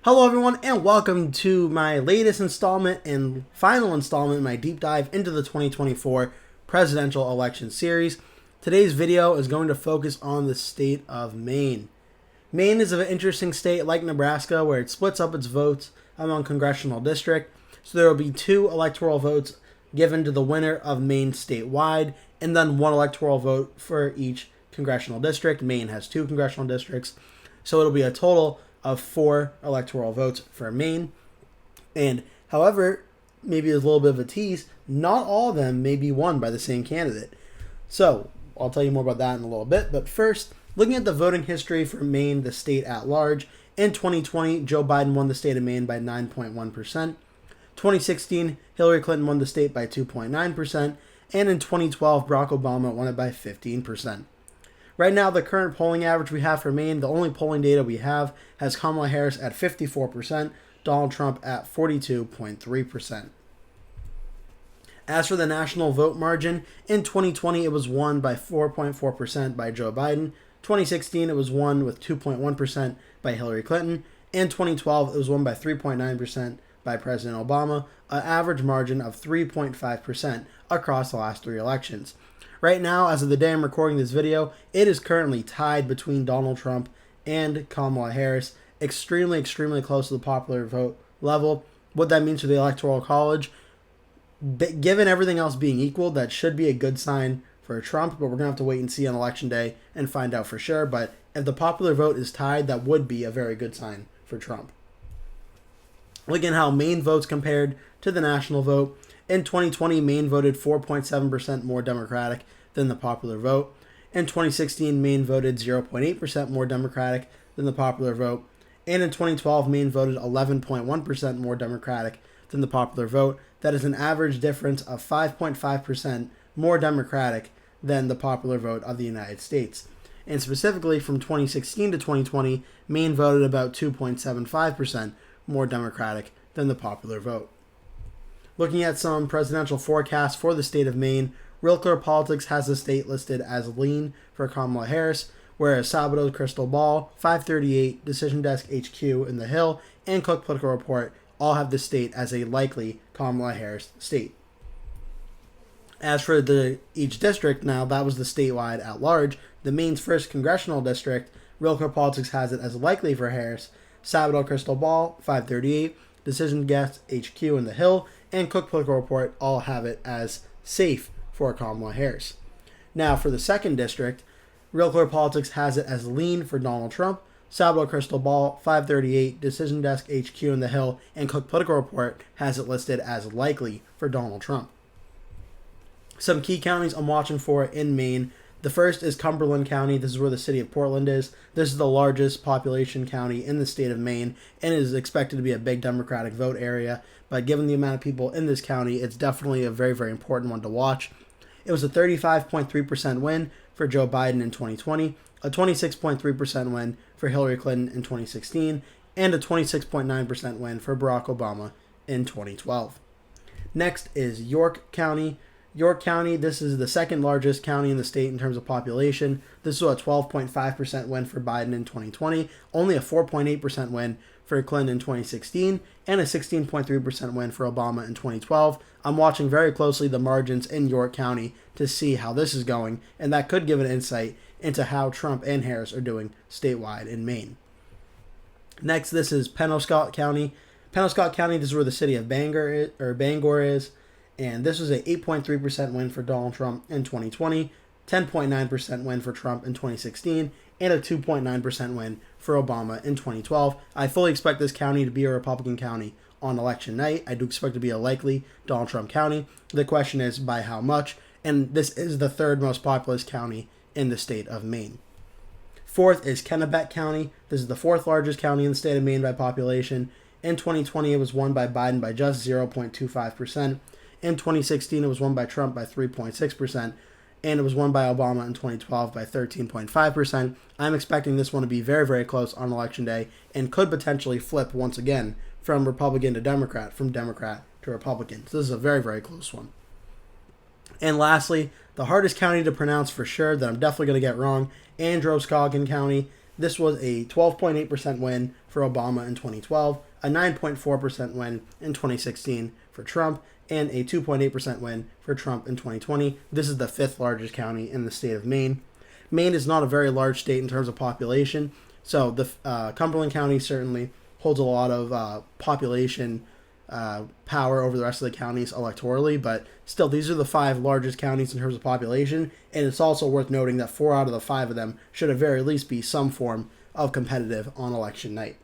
Hello everyone and welcome to my latest installment and final installment in my deep dive into the 2024 presidential election series. Today's video is going to focus on the state of Maine. Maine is an interesting state like Nebraska where it splits up its votes among congressional districts. So there will be 2 electoral votes given to the winner of Maine statewide and then 1 electoral vote for each congressional district. Maine has 2 congressional districts, so it'll be a total of 4 electoral votes for Maine. And however, maybe there's a little bit of a tease, not all of them may be won by the same candidate. So I'll tell you more about that in a little bit. But first, looking at the voting history for Maine, the state at large, in 2020, Joe Biden won the state of Maine by 9.1%. 2016, Hillary Clinton won the state by 2.9%. And in 2012, Barack Obama won it by 15%. Right now, the current polling average we have for Maine, the only polling data we have, has Kamala Harris at 54%, Donald Trump at 42.3%. As for the national vote margin, in 2020 it was won by 4.4% by Joe Biden, 2016 it was won with 2.1% by Hillary Clinton, and 2012 it was won by 3.9% by President Obama, an average margin of 3.5% across the last 3 elections. Right now, as of the day I'm recording this video, it is currently tied between Donald Trump and Kamala Harris, extremely close to the popular vote level. What that means for the Electoral College, given everything else being equal, that should be a good sign for Trump, but we're going to have to wait and see on Election Day and find out for sure. But if the popular vote is tied, that would be a very good sign for Trump. Looking at how Maine votes compared to the national vote, in 2020, Maine voted 4.7% more Democratic than the popular vote. In 2016, Maine voted 0.8% more Democratic than the popular vote. And in 2012, Maine voted 11.1% more Democratic than the popular vote. That is an average difference of 5.5% more Democratic than the popular vote of the United States. And specifically from 2016 to 2020, Maine voted about 2.75% more Democratic than the popular vote. Looking at some presidential forecasts for the state of Maine, Real Clear Politics has the state listed as lean for Kamala Harris, whereas Sabado's Crystal Ball, 538, Decision Desk HQ in the Hill, and Cook Political Report all have the state as a likely Kamala Harris state. As for each district, now that was the statewide at large, the Maine's first congressional district, Real Clear Politics has it as likely for Harris, Sabado Crystal Ball, 538, Decision Desk HQ in the Hill, and Cook Political Report all have it as safe for Kamala Harris. Now, for the second district, Real Clear Politics has it as lean for Donald Trump, Sabado Crystal Ball, 538, Decision Desk HQ in the Hill, and Cook Political Report has it listed as likely for Donald Trump. Some key counties I'm watching for in Maine. The first is Cumberland County. This is where the city of Portland is. This is the largest population county in the state of Maine and is expected to be a big Democratic vote area. But given the amount of people in this county, it's definitely a very important one to watch. It was a 35.3% win for Joe Biden in 2020, a 26.3% win for Hillary Clinton in 2016, and a 26.9% win for Barack Obama in 2012. Next is York County. York County, this is the second largest county in the state in terms of population. This was a 12.5% win for Biden in 2020, only a 4.8% win for Clinton in 2016, and a 16.3% win for Obama in 2012. I'm watching very closely the margins in York County to see how this is going, and that could give an insight into how Trump and Harris are doing statewide in Maine. Next, this is Penobscot County. Penobscot County, this is where the city of Bangor is. And this was an 8.3% win for Donald Trump in 2020, 10.9% win for Trump in 2016, and a 2.9% win for Obama in 2012. I fully expect this county to be a Republican county on election night. I do expect it to be a likely Donald Trump county. The question is by how much, and this is the third most populous county in the state of Maine. Fourth is Kennebec County. This is the 4th largest county in the state of Maine by population. In 2020, it was won by Biden by just 0.25%. In 2016, it was won by Trump by 3.6%, and it was won by Obama in 2012 by 13.5%. I'm expecting this one to be very close on Election Day and could potentially flip once again from Republican to Democrat, from Democrat to Republican. So this is a very close one. And lastly, the hardest county to pronounce for sure that I'm definitely going to get wrong, Androscoggin County. This was a 12.8% win for Obama in 2012, a 9.4% win in 2016 for Trump, and a 2.8% win for Trump in 2020. This is the fifth largest county in the state of Maine. Maine is not a very large state in terms of population, so the Cumberland County certainly holds a lot of population power over the rest of the counties electorally, but still, these are the five largest counties in terms of population, and it's also worth noting that 4 out of the 5 of them should at very least be some form of competitive on election night.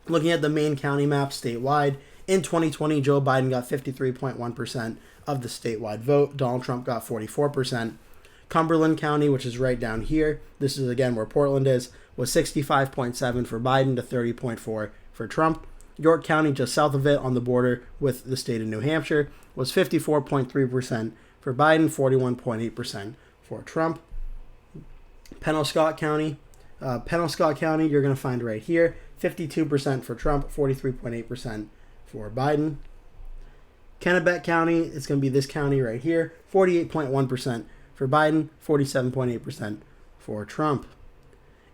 Looking at the Maine county map statewide, in 2020, Joe Biden got 53.1% of the statewide vote. Donald Trump got 44%. Cumberland County, which is right down here, this is again where Portland is, was 65.7 for Biden to 30.4 for Trump. York County, just south of it on the border with the state of New Hampshire, was 54.3% for Biden, 41.8% for Trump. Penobscot County, you're going to find right here, 52% for Trump, 43.8% for Biden. Kennebec County, it's going to be this county right here, 48.1% for Biden, 47.8% for Trump.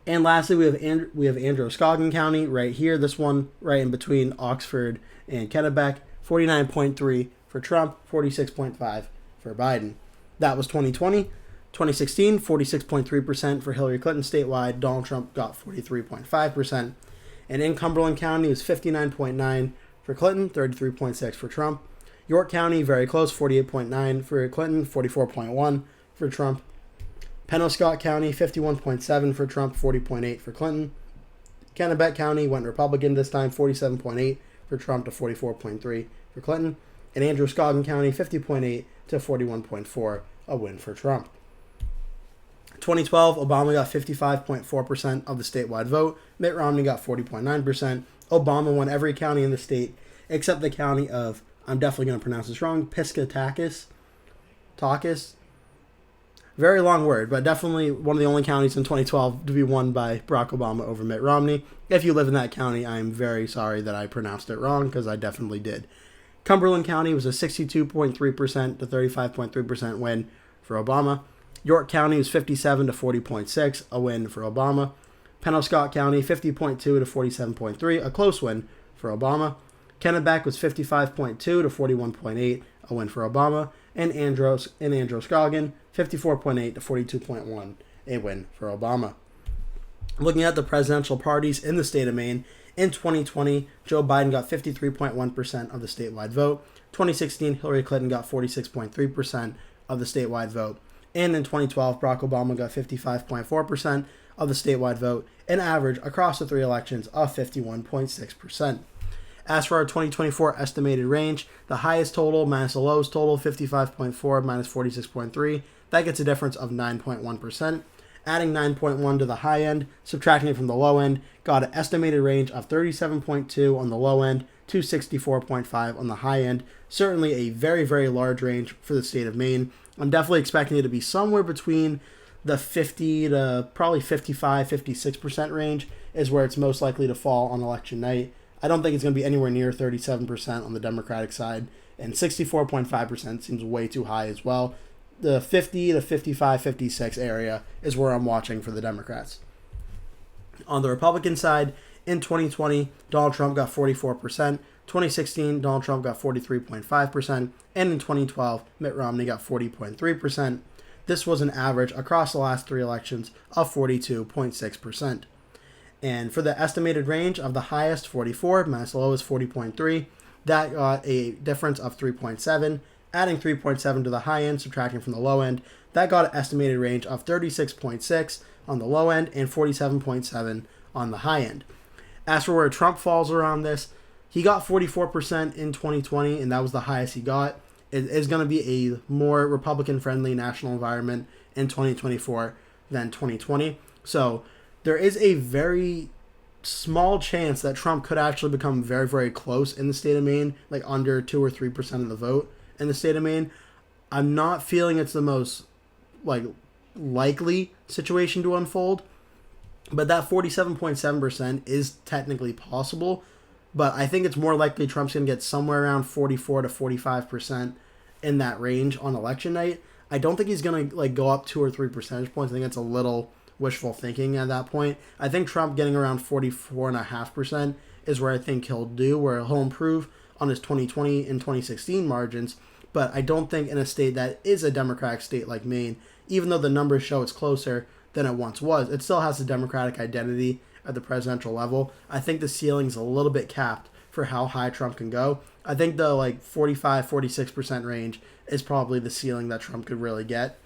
And lastly, we have Androscoggin County right here, this one right in between Oxford and Kennebec, 49.3 for Trump, 46.5 for Biden. That was 2020. 2016, 46.3% for Hillary Clinton statewide. Donald Trump got 43.5%. And in Cumberland County, it was 59.9 for Clinton, 33.6 for Trump. York County, very close, 48.9 for Clinton, 44.1 for Trump. Penobscot County, 51.7 for Trump, 40.8 for Clinton. Kennebec County went Republican this time, 47.8 for Trump to 44.3 for Clinton. And Androscoggin County, 50.8 to 41.4, a win for Trump. 2012, Obama got 55.4% of the statewide vote. Mitt Romney got 40.9%. Obama won every county in the state except the county of, I'm definitely going to pronounce this wrong, Piscataquis. Very long word, but definitely one of the only counties in 2012 to be won by Barack Obama over Mitt Romney. If you live in that county, I'm very sorry that I pronounced it wrong, because I definitely did. Cumberland County was a 62.3% to 35.3% win for Obama. York County was 57 to 40.6, a win for Obama. Penobscot County, 50.2 to 47.3, a close win for Obama. Kennebec was 55.2 to 41.8, a win for Obama. And Androscoggin, 54.8 to 42.1, a win for Obama. Looking at the presidential parties in the state of Maine, in 2020, Joe Biden got 53.1% of the statewide vote. 2016, Hillary Clinton got 46.3% of the statewide vote. And in 2012, Barack Obama got 55.4% of the statewide vote, an average across the three elections of 51.6%. As for our 2024 estimated range, the highest total minus the lowest total, 55.4 minus 46.3, that gets a difference of 9.1%. Adding 9.1 to the high end, subtracting it from the low end, got an estimated range of 37.2 on the low end to 64.5 on the high end. Certainly a very, very large range for the state of Maine. I'm definitely expecting it to be somewhere between the 50 to probably 55, 56% range is where it's most likely to fall on election night. I don't think it's going to be anywhere near 37% on the Democratic side, and 64.5% seems way too high as well. The 50 to 55, 56 area is where I'm watching for the Democrats. On the Republican side, in 2020, Donald Trump got 44%. 2016, Donald Trump got 43.5%. And in 2012, Mitt Romney got 40.3%. This was an average across the last three elections of 42.6%. And for the estimated range of the highest, 44, minus the lowest, 40.3, that got a difference of 3.7. Adding 3.7 to the high end, subtracting from the low end, that got an estimated range of 36.6 on the low end and 47.7 on the high end. As for where Trump falls around this, he got 44% in 2020, and that was the highest he got. It is going to be a more Republican-friendly national environment in 2024 than 2020. So there is a very small chance that Trump could actually become very, very close in the state of Maine, like under 2 or 3% of the vote in the state of Maine. I'm not feeling it's the most likely situation to unfold, but that 47.7% is technically possible. But I think it's more likely Trump's going to get somewhere around 44 to 45% in that range on election night. I don't think he's going to go up 2 or 3 percentage points. I think it's a little wishful thinking at that point. I think Trump getting around 44.5% is where I think he'll do, where he'll improve on his 2020 and 2016 margins. But I don't think in a state that is a Democratic state like Maine, even though the numbers show it's closer than it once was, it still has a Democratic identity at the presidential level. I think the ceiling's a little bit capped for how high Trump can go. I think the 45-46% range is probably the ceiling that Trump could really get.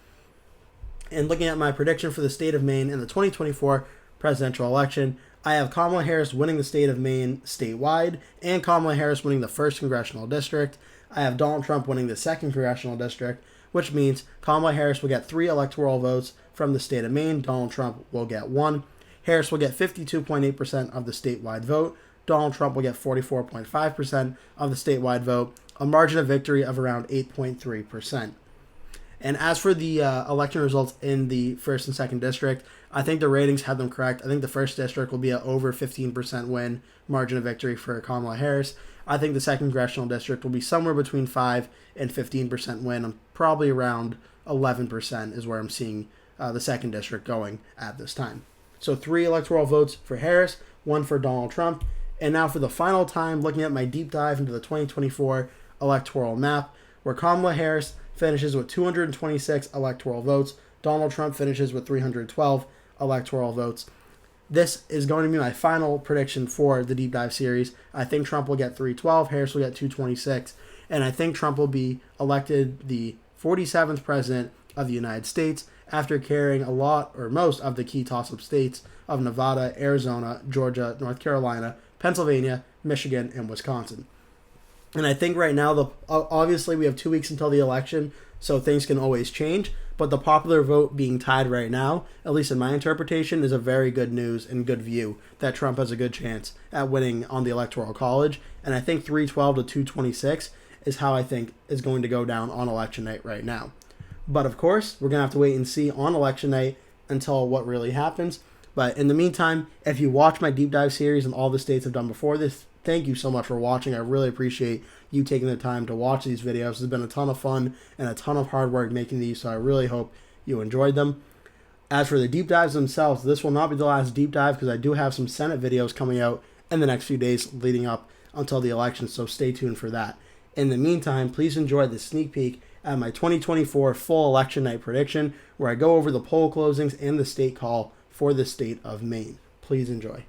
And looking at my prediction for the state of Maine in the 2024 presidential election, I have Kamala Harris winning the state of Maine statewide and Kamala Harris winning the 1st congressional district. I have Donald Trump winning the 2nd congressional district, which means Kamala Harris will get 3 electoral votes from the state of Maine. Donald Trump will get 1. Harris will get 52.8% of the statewide vote. Donald Trump will get 44.5% of the statewide vote, a margin of victory of around 8.3%. And as for the election results in the 1st and 2nd district, I think the ratings had them correct. I think the 1st district will be an over 15% win margin of victory for Kamala Harris. I think the 2nd congressional district will be somewhere between 5 and 15% win. Probably around 11% is where I'm seeing the 2nd district going at this time. So 3 electoral votes for Harris, 1 for Donald Trump. And now for the final time, looking at my deep dive into the 2024 electoral map, where Kamala Harris finishes with 226 electoral votes. Donald Trump finishes with 312 electoral votes. This is going to be my final prediction for the deep dive series. I think Trump will get 312, Harris will get 226, and I think Trump will be elected the 47th president of the United States after carrying a lot or most of the key toss-up states of Nevada, Arizona, Georgia, North Carolina, Pennsylvania, Michigan, and Wisconsin. And I think right now, obviously we have 2 weeks until the election, so things can always change. But the popular vote being tied right now, at least in my interpretation, is a very good news and good view that Trump has a good chance at winning on the Electoral College. And I think 312 to 226 is how I think is going to go down on election night right now. But of course, we're going to have to wait and see on election night until what really happens. But in the meantime, if you watch my deep dive series and all the states I've done before this, thank you so much for watching. I really appreciate you taking the time to watch these videos. It's been a ton of fun and a ton of hard work making these, so I really hope you enjoyed them. As for the deep dives themselves, this will not be the last deep dive because I do have some Senate videos coming out in the next few days leading up until the election, so stay tuned for that. In the meantime, please enjoy the sneak peek at my 2024 full election night prediction, where I go over the poll closings and the state call for the state of Maine. Please enjoy.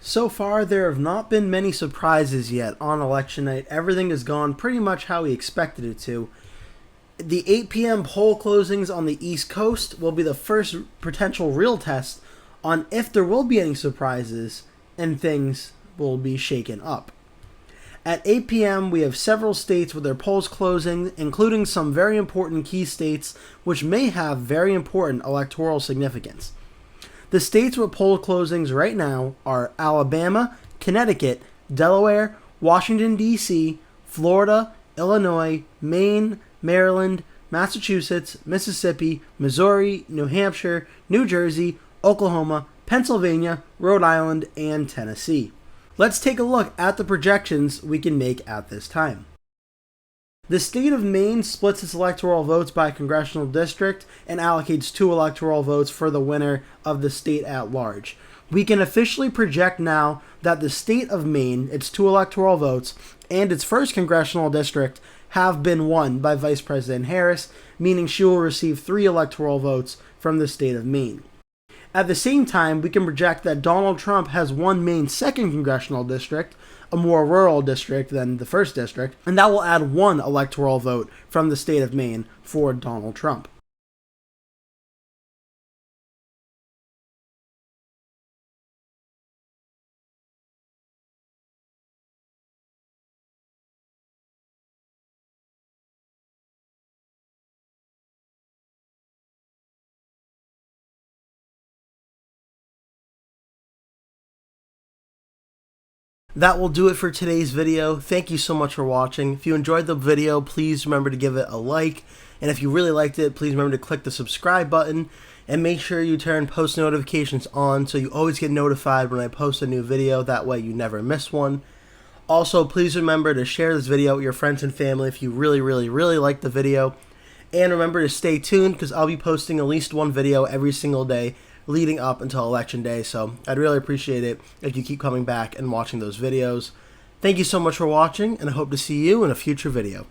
So far, there have not been many surprises yet on election night. Everything has gone pretty much how we expected it to. The 8 p.m. poll closings on the East Coast will be the first potential real test on if there will be any surprises and things will be shaken up. At 8 p.m., we have several states with their polls closing, including some very important key states which may have very important electoral significance. The states with poll closings right now are Alabama, Connecticut, Delaware, Washington, D.C., Florida, Illinois, Maine, Maryland, Massachusetts, Mississippi, Missouri, New Hampshire, New Jersey, Oklahoma, Pennsylvania, Rhode Island, and Tennessee. Let's take a look at the projections we can make at this time. The state of Maine splits its electoral votes by congressional district and allocates 2 electoral votes for the winner of the state at large. We can officially project now that the state of Maine, its 2 electoral votes, and its 1st congressional district have been won by Vice President Harris, meaning she will receive 3 electoral votes from the state of Maine. At the same time, we can project that Donald Trump has won Maine's 2nd congressional district, a more rural district than the 1st district, and that will add 1 electoral vote from the state of Maine for Donald Trump. That will do it for today's video. Thank you so much for watching. If you enjoyed the video, please remember to give it a like. And if you really liked it, please remember to click the subscribe button. And make sure you turn post notifications on so you always get notified when I post a new video. That way you never miss one. Also, please remember to share this video with your friends and family if you really like the video. And remember to stay tuned because I'll be posting at least one video every single day leading up until Election Day. So I'd really appreciate it if you keep coming back and watching those videos. Thank you so much for watching, and I hope to see you in a future video.